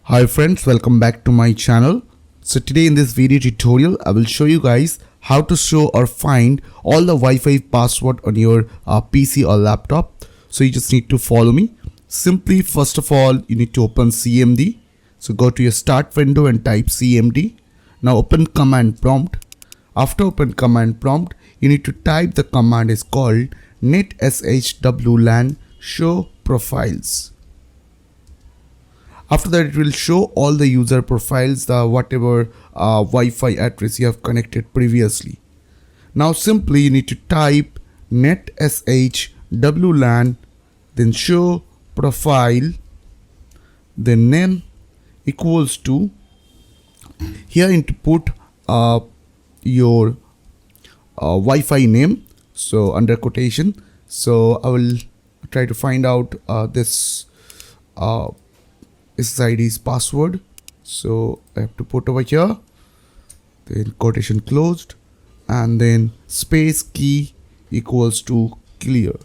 Hi friends, welcome back to my channel. So today in this video tutorial, I will show you guys how to show or find all the Wi-Fi password on your PC or laptop. So you just need to follow me. Simply, first of all, you need to open CMD. So go to your start window and type CMD. Now open command prompt. After open command prompt, you need to type the command is called netsh wlan show profiles. After that, it will show all the user profiles, the whatever Wi-Fi address you have connected previously. Now simply you need to type netsh wlan, then show profile, then name equals to, here you need to put your Wi-Fi name, so under quotation. So I will try to find out this SSID's password. So I have to put over here, then quotation closed, and then space key equals to clear.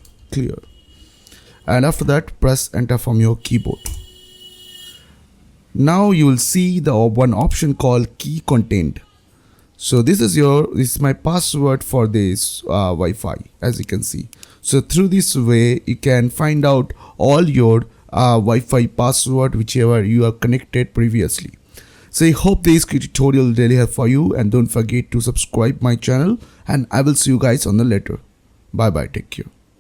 And after that, press enter from your keyboard. Now you will see the one option called key content. So this is my password for this Wi-Fi, as you can see. So through this way you can find out all your Wi-Fi password whichever you are connected previously. So I hope this tutorial will really help for you, and don't forget to subscribe my channel, and I will see you guys on the later. Bye bye, take care.